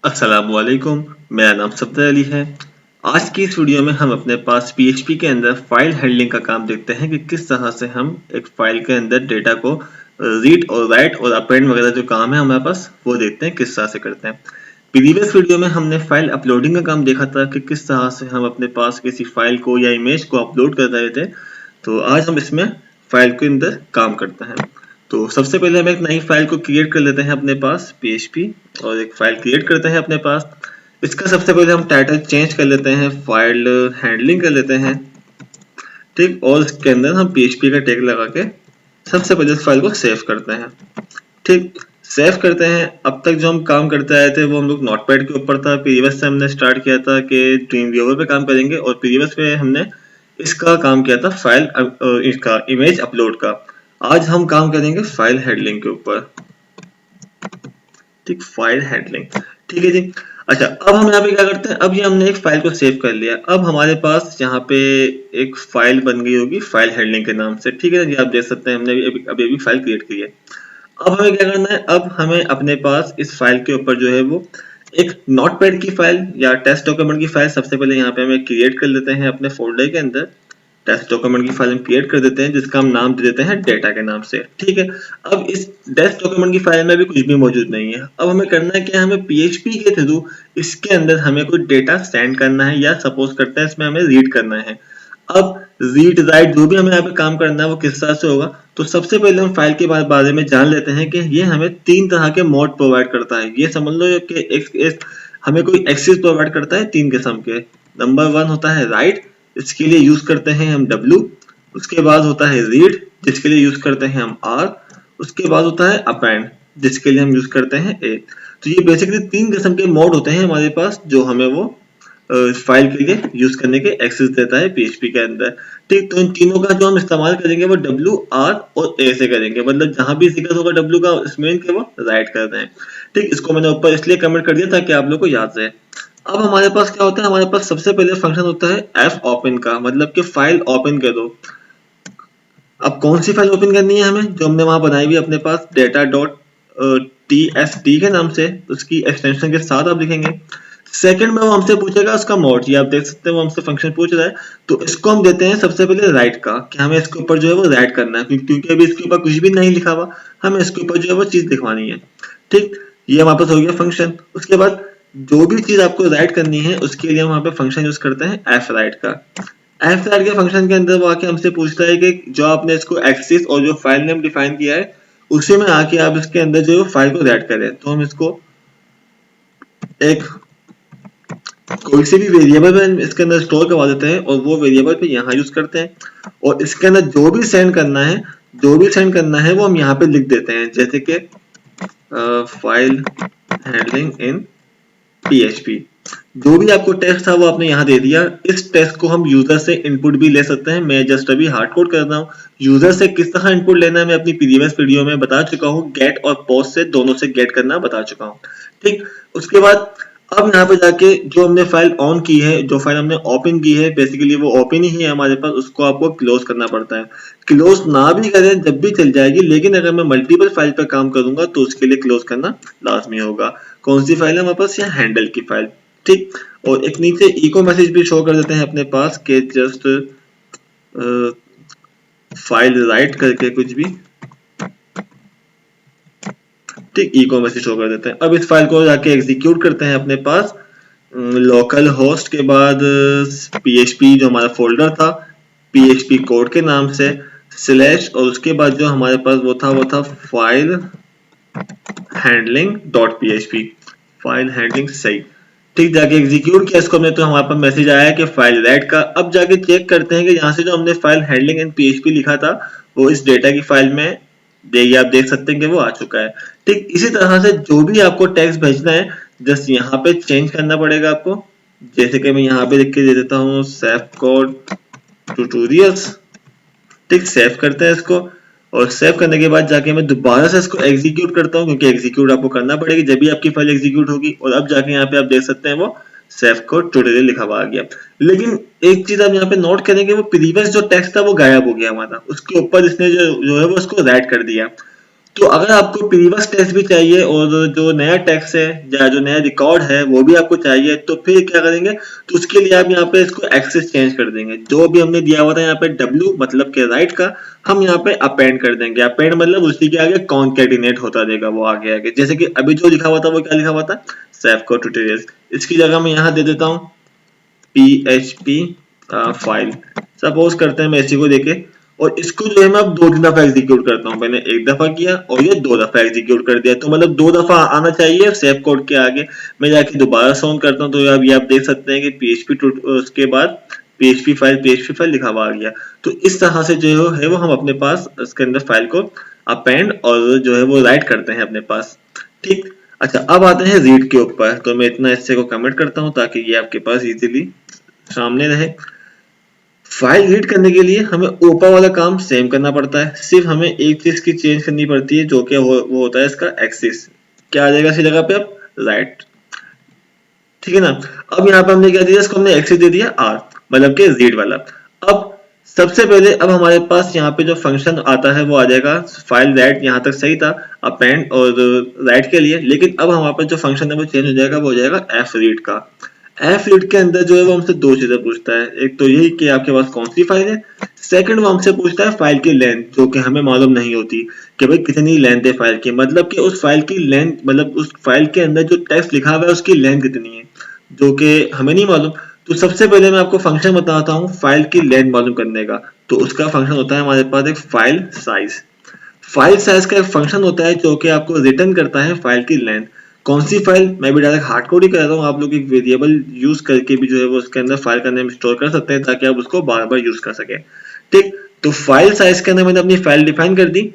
अस्सलामुअलैकुम, मेरा नाम सफदर अली है। आज की इस वीडियो में हम अपने पास PHP के अंदर फाइल हैंडलिंग का काम देखते हैं कि किस तरह से हम एक फाइल के अंदर डेटा को रीड और राइट और अपेंड वगैरह जो काम है हमारे पास वो देखते हैं किस तरह से करते हैं। प्रीवियस वीडियो में हमने फाइल अपलोडिंग का काम देखा था कि किस तरह से हम अपने पास किसी फाइल को या इमेज को अपलोड कर रहे थे। तो आज हम इसमें फाइल के अंदर काम करते हैं। तो सबसे पहले हम एक नई फाइल को क्रिएट कर लेते हैं अपने पास PHP और एक फाइल क्रिएट करते हैं अपने पास। इसका सबसे पहले हम टाइटल चेंज कर लेते हैं, फाइल हैंडलिंग कर लेते हैं, ठीक। और इसके अंदर हम PHP का टैग लगा के सबसे पहले इस फाइल को सेव करते हैं, ठीक। सेव करते हैं। अब तक जो हम काम करते आए थे वो हम लोग नोटपैड के ऊपर था। प्रीवियस से हमने स्टार्ट किया था कि ड्रीम व्यूवर पे काम करेंगे और प्रीवियस में हमने इसका काम किया था फाइल इसका इमेज अपलोड का। आज हम काम करेंगे फाइल हैंडलिंग के ऊपर, ठीक। फाइल हैंडलिंग, ठीक है जी। अच्छा, अब हम यहाँ पे क्या करते हैं, अब ये हमने एक फाइल को सेव कर लिया। अब हमारे पास यहाँ पे एक फाइल बन गई होगी फाइल हैंडलिंग के नाम से, ठीक है जी। आप देख सकते हैं हमने अभी फाइल क्रिएट की है। अब हमें क्या करना है, अब हमें अपने पास इस फाइल के ऊपर जो है वो एक नोटपैड की फाइल या टेस्ट डॉक्यूमेंट की फाइल सबसे पहले यहाँ पे हमें क्रिएट कर लेते हैं अपने फोल्डर के अंदर। टेस्ट डॉक्यूमेंट की फाइल हम क्रिएट कर देते हैं जिसका हम नाम दे देते हैं डेटा के नाम से, ठीक है। अब इस टेस्ट डॉक्यूमेंट की फाइल में भी कुछ भी मौजूद नहीं है। अब हमें करना है कि हमें PHP के थ्रू इसके अंदर हमें कोई डेटा सेंड करना है या सपोज करते हैं इसमें हमें रीड करना है। अब रीड राइट जो भी हमें यहाँ पे काम करना है वो किस तरह से होगा, तो सबसे पहले हम फाइल के बारे में जान लेते हैं कि ये हमें 3 तरह के मोड प्रोवाइड करता है। ये समझ लो कि हमें कोई एक्सेस प्रोवाइड करता है 3 किस्म के। नंबर 1 होता है राइट, इसके लिए यूज करते हैं हम W। उसके बाद होता है रीड जिसके लिए यूज करते हैं हम R। उसके बाद होता है अपेंड जिसके लिए हम यूज करते हैं A। तो ये बेसिकली 3 किस्म के मोड होते हैं हमारे पास जो हमें वो फाइल के लिए यूज करने के एक्सेस देता है PHP के अंदर, ठीक। तो इन तीनों का जो हम इस्तेमाल करेंगे वो W, R और A से करेंगे। मतलब जहां भी जिक्र होगा W का इसमें के वो राइट कर रहे हैं, ठीक। इसको मैंने ऊपर इसलिए कमेंट कर दिया ताकि आप लोग को याद रहे। अब हमारे पास क्या होता है, हमारे पास सबसे पहले फंक्शन होता है fopen का, मतलब कि फाइल ओपन कर दो। अब कौन सी फाइल ओपन करनी है हमें, जो हमने वहां बनाई हुई अपने पास data.txt के नाम से, उसकी एक्सटेंशन के साथ आप लिखेंगे। सेकंड में वो हमसे पूछेगा उसका मोड, ये आप देख सकते हैं वो हमसे फंक्शन पूछ रहा है। तो इसको हम देते हैं सबसे पहले राइट का, कि हमें इसके ऊपर जो है वो राइट करना है, क्योंकि अभी इसके ऊपर कुछ भी नहीं लिखा हुआ, हमें इसके ऊपर जो है वो चीज लिखवानी है, ठीक। ये हमारे पास हो गया फंक्शन। उसके बाद जो भी चीज आपको राइट करनी है उसके लिए हम वहां पे फंक्शन यूज करते हैं fwrite का। fwrite के फंक्शन के अंदर वो आके हमसे पूछता है कि जो आपने इसको एक्सेस और जो फाइल नेम डिफाइन किया है उसी में आके आप इसके अंदर जो फाइल को राइट करें। तो हम इसको एक कोई से भी वेरिएबल में इसके अंदर स्टोर करवा देते हैं और वो वेरिएबल पे यहाँ यूज करते हैं। और इसके अंदर जो भी सेंड करना है वो हम यहाँ पे लिख देते हैं, जैसे कि फाइल हैंडलिंग इन PHP। जो भी आपको टेक्स्ट था वो आपने यहाँ दे दिया। इस टेक्स्ट को हम यूजर से इनपुट भी ले सकते हैं। मैं जस्ट अभी हार्ड कोड कर रहा हूँ। यूजर से किस तरह इनपुट लेना है मैं अपनी प्रीवियस वीडियो में बता चुका हूँ। गेट और पोस्ट से दोनों से गेट करना बता चुका हूँ, ठीक। उसके बाद अब यहाँ पे जाके जो हमने फाइल ऑन की है, जो फाइल हमने ओपन की है, बेसिकली वो ओपन ही है हमारे पास, उसको आपको क्लोज करना पड़ता है। क्लोज ना भी करें जब भी चल जाएगी, लेकिन अगर मैं मल्टीपल फाइल पर काम करूंगा तो उसके लिए क्लोज करना लाजमी होगा। कौन सी फाइल है हमारे पास, या हैंडल की फाइल, ठीक। और एक नीचे इको मैसेज भी शो कर देते हैं अपने पास के जस्ट फाइल राइट करके कुछ भी, ठीक, इको मैसेज शो कर देते हैं। अब इस फाइल को जाके एग्जीक्यूट करते हैं अपने पास लोकल होस्ट के बाद PHP जो हमारा फोल्डर था PHP कोड के नाम से स्लैश, और उसके बाद जो हमारे पास वो था file handling dot PHP, file handling, सही, ठीक। जाके एग्जीक्यूट किया इसको हमने तो हमारे पास मैसेज आया कि फाइल राइट का। अब जाके चेक करते हैं कि यहाँ से जो हमने फाइल हैंडलिंग इन PHP लिखा था वो इस डेटा की फाइल में देखिए, आप देख सकते हैं कि वो आ चुका है, ठीक। इसी तरह से जो भी आपको टेक्स्ट भेजना है जस्ट यहाँ पे चेंज करना पड़ेगा आपको। जैसे कि मैं यहाँ पे लिख के दे देता हूँ सेव कोड ट्यूटोरियल्स, ठीक। सेव करते हैं इसको और सेव करने के बाद जाके मैं दोबारा से इसको एग्जीक्यूट करता हूँ, क्योंकि एग्जीक्यूट आपको करना पड़ेगी जब भी आपकी फाइल एग्जीक्यूट होगी। और अब जाके यहाँ पे आप देख सकते हैं वो सेव कोड ट्यूटोरियल लिखा हुआ आ गया। लेकिन एक चीज आप यहाँ पे नोट करें कि वो प्रीवियस जो टेक्स्ट था वो गायब हो गया हमारा, उसके ऊपर इसने जो है वो उसको राइट कर दिया। तो अगर आपको प्रीवियस टेक्स्ट भी चाहिए और जो नया टेक्स्ट है या जो नया रिकॉर्ड है वो भी आपको चाहिए, तो फिर क्या करेंगे, तो उसके लिए आप यहाँ पे इसको एक्सेस चेंज कर देंगे। जो भी हमने दिया हुआ था यहाँ पे W मतलब के राइट का, हम यहाँ पे अपेंड कर देंगे। अपेंड मतलब उसी के आगे कॉन्केटिनेट होता रहेगा वो आगे आगे। जैसे कि अभी जो लिखा हुआ था वो क्या लिखा हुआ था, सेफकोड ट्यूटोरियल्स। इसकी जगह मैं यहाँ दे देता हूँ PHP फाइल। सपोज करते हैं मैं इसी को देके, और इसको जो है मैं अब 2-3 दफा एग्जीक्यूट करता हूँ। मैंने एक दफा किया और ये 2 दफा एग्जीक्यूट कर दिया, तो मतलब 2 दफा आना चाहिए सेव कोड के आगे। मैं जाके दोबारा साउंड करता हूँ, तो अब ये आप देख सकते हैं कि PHP उसके बाद PHP फाइल लिखा हुआ आ गया। तो इस तरह से जो है वो हम अपने पास इसके अंदर फाइल को अपेंड और जो है वो राइट करते हैं अपने पास। ठीक, अच्छा अब आते हैं रीड के ऊपर। तो मैं इतना हिस्से को कमेंट करता हूँ ताकि ये आपके पास इजीली सामने रहे। फाइल रीड करने के लिए हमें ऊपर वाला काम सेम करना पड़ता है, सिर्फ हमें एक चीज की चेंज करनी पड़ती है, जो कि वो होता है इसका एक्सिस। क्या आ जाएगा इसी जगह पे अब, राइट। ठीक है ना। अब यहाँ पे हमने क्या दिया, इसको हमने एक्सिस दे दिया R, मतलब कि रीड वाला। अब सबसे पहले अब हमारे पास यहाँ पे जो फंक्शन आता है वो आ जाएगा फाइल राइट। यहाँ तक सही था अपेंड और राइट के लिए, लेकिन अब हमारे पास जो फंक्शन है वो चेंज हो जाएगा, वो हो जाएगा एफ रीड का। एफ रीड के अंदर जो है वो हमसे 2 चीजें पूछता है। एक तो यही कि आपके पास कौन सी फाइल है, सेकंड वो हमसे पूछता है फाइल की लेंथ, जो कि हमें मालूम नहीं होती कि भाई कितनी लेंथ है फाइल की। मतलब कि उस फाइल की लेंथ, मतलब उस फाइल के अंदर जो टेक्स्ट लिखा हुआ है उसकी लेंथ कितनी है, जो कि हमें नहीं मालूम। तो सबसे पहले मैं आपको फंक्शन बताता हूँ फाइल की लेंथ मालूम करने का। तो उसका फंक्शन होता है हमारे पास एक फाइल साइज। फाइल साइज का एक फंक्शन होता है जो कि आपको रिटर्न करता है फाइल की लेंथ। कौन सी फाइल, मैं भी डायरेक्ट हार्ड कोड ही कर रहा हूँ। आप लोग एक वेरिएबल यूज करके भी जो है वो उसके अंदर फाइल का नेम स्टोर कर सकते हैं ताकि आप उसको बार बार यूज कर सकें। ठीक, तो फाइल साइज के अंदर मैंने अपनी फाइल डिफाइन कर दी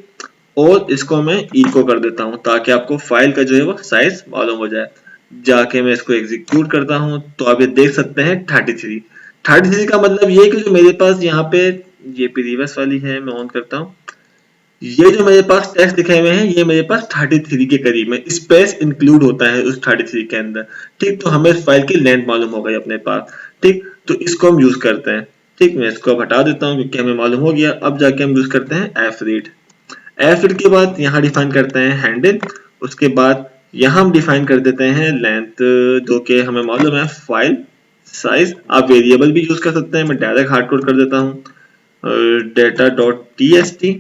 और इसको मैं इको कर देता हूँ ताकि आपको फाइल का जो है वो साइज मालूम हो जाए। जाके मैं इसको एग्जीक्यूट करता हूँ, तो आप ये देख सकते हैं 33 का मतलब ये कि जो मेरे पास यहाँ पे ये प्रीवियस वाली है, मैं ऑन करता हूँ। ये जो मेरे पास टेक्स्ट दिखे हुए हैं ये मेरे पास 33 के करीब है, स्पेस इंक्लूड होता है उस 33 के अंदर। ठीक, तो हमें इस फाइल की लेंथ मालूम हो गई अपने पास। ठीक, तो इसको हम यूज करते हैं। ठीक, मैं इसको अब हटा देता हूँ क्योंकि हमें मालूम हो गया। अब जाके हम यूज करते हैं एफ रीड। एफ रीड के बाद यहाँ डिफाइन करते हैं हैंडल। उसके बाद यहाँ हम डिफाइन कर देते हैं लेंथ, जो कि हमें मालूम है फाइल साइज। आप वेरिएबल भी यूज कर सकते हैं, मैं डायरेक्ट हार्ड कोड कर देता हूँ data.txt,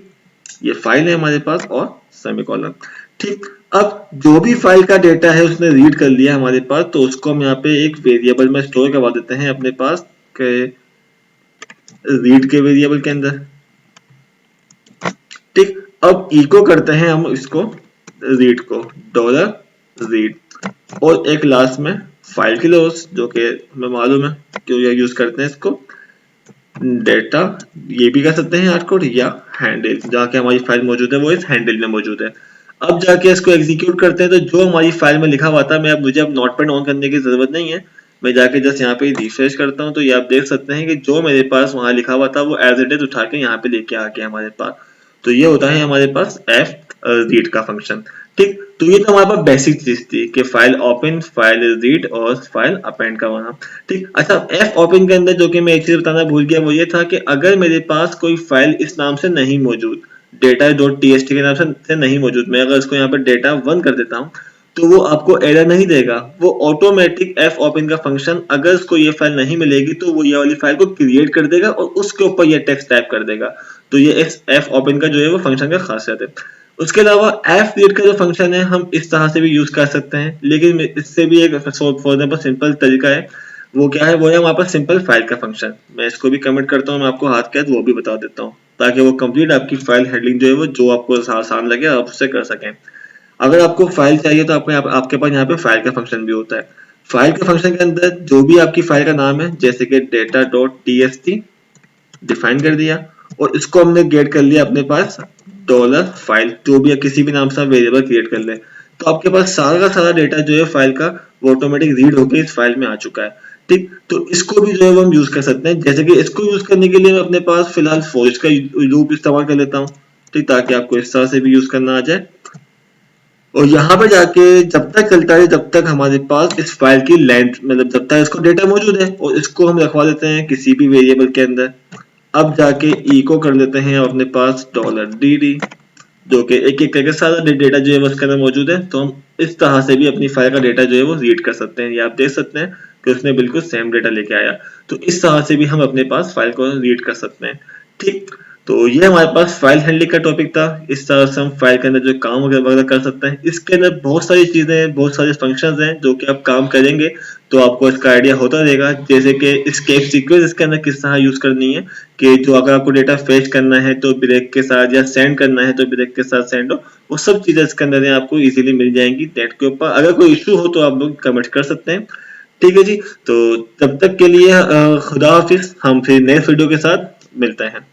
ये फाइल है हमारे पास, और सेमीकोलन। ठीक, अब जो भी फाइल का डेटा है उसने रीड कर लिया हमारे पास, तो उसको हम यहाँ पे एक वेरिएबल में स्टोर करवा देते हैं अपने पास के रीड के वेरिएबल के अंदर। ठीक, अब इको करते हैं हम इसको रीड को $रीड, और एक लास्ट में फाइल की लॉस, जो कि हमें मालूम है क्यों यूज करते हैं इसको डेटा। ये भी कर सकते हैं हार्ड कोड या हैंडल, जहाँ के हमारी फाइल मौजूद है वो इस हैंडल में मौजूद है। अब जाके इसको एग्जीक्यूट करते हैं, तो जो हमारी फाइल में लिखा हुआ था, मुझे अब नोटपैड ऑन करने की जरूरत नहीं है। मैं जाके जस्ट यहाँ पे रिफ्रेश करता हूँ, तो ये आप देख सकते हैं कि जो मेरे पास वहां लिखा हुआ था वो एज इट इज उठा के यहाँ पे लेके आ गया हमारे पास। तो ये होता है हमारे पास एफ रीड का फंक्शन। ठीक, तो ये तो हमारे पास बेसिक चीज थी कि फाइल ओपन, फाइल रीड और फाइल अपेंड का होना। ठीक, अच्छा एफ ओपन के अंदर जो कि मैं एक चीज बताना भूल गया वो ये था कि अगर मेरे पास कोई फाइल इस नाम से नहीं मौजूद, data.txt के नाम से नहीं मौजूद, मैं अगर इसको यहाँ पर data1 कर देता हूँ, तो वो आपको एरर नहीं देगा। वो ऑटोमेटिक एफ ओपन का फंक्शन अगर उसको ये फाइल नहीं मिलेगी तो वो ये वाली फाइल को क्रिएट कर देगा और उसके ऊपर ये टेक्स्ट टाइप कर देगा। तो ये एफ ओपन का जो है वो फंक्शन का खासियत है। उसके अलावा एफ रीड का जो फंक्शन है हम इस तरह से भी यूज कर सकते हैं, लेकिन इससे भी एक फॉर एग्जांपल सिंपल तरीका है। वो क्या है, वो है हमारे पास सिंपल फाइल का फंक्शन। मैं इसको भी कमेंट करता हूँ, मैं आपको हाथ के हाथ वो भी बता देता हूँ ताकि वो कंप्लीट आपकी फाइल हैंडलिंग जो है वो जो आपको आसान लगे आप उससे कर सकें। अगर आपको फाइल चाहिए तो आपके पास यहाँ पे फाइल का फंक्शन भी होता है। फाइल के फंक्शन के अंदर जो भी आपकी फाइल का नाम है, जैसे कि data.txt डिफाइन कर दिया और इसको हमने गेट कर लिया अपने पास $फाइल, जो भी किसी भी नाम से वेरिएबल क्रिएट कर ले, तो आपके पास सारा का सारा डेटा जो है फाइल का वो ऑटोमेटिक रीड होकर इस फाइल में आ चुका है। ठीक, तो इसको भी जो है वो हम यूज कर सकते हैं। जैसे कि इसको यूज करने के लिए मैं अपने पास फिलहाल फॉर का लूप इस्तेमाल कर लेता हूँ। ठीक, ताकि आपको इस तरह से भी यूज करना आ जाए। और यहाँ पे जाके जब तक चलता है जब तक हमारे पास इस फाइल की लेंथ, मतलब जब तक इसको डेटा मौजूद है, और इसको हम रखवा देते हैं किसी भी वेरिएबल के अंदर। अब जाके इको कर लेते हैं अपने पास $dd, जो कि एक एक करके सारा डेटा जो है वो उसके अंदर मौजूद है। तो हम इस तरह से भी अपनी फाइल का डेटा जो है वो रीड कर सकते हैं। ये आप देख सकते हैं कि उसने बिल्कुल सेम डेटा लेके आया। तो इस तरह से भी हम अपने पास फाइल को रीड कर सकते हैं। ठीक, तो ये हमारे पास फाइल हैंडलिंग का टॉपिक था। इस तरह से हम फाइल के अंदर जो काम वगैरह कर सकते हैं। इसके अंदर बहुत सारी चीजें हैं, बहुत सारे फंक्शंस हैं जो कि आप काम करेंगे तो आपको इसका आइडिया होता रहेगा। जैसे कि escape सीक्वेंस इसके अंदर किस तरह यूज करनी है, कि जो अगर आपको डेटा फेच करना है तो ब्रेक के साथ, या सेंड करना है तो ब्रेक के साथ सेंड हो, वो सब चीजें इसके अंदर आपको इजीली मिल जाएंगी नेट के ऊपर। अगर कोई इशू हो तो आप लोग कमेंट कर सकते हैं। ठीक है जी, तो तब तक के लिए खुदा हाफिज। हम फिर नेक्स्ट वीडियो के साथ मिलते हैं।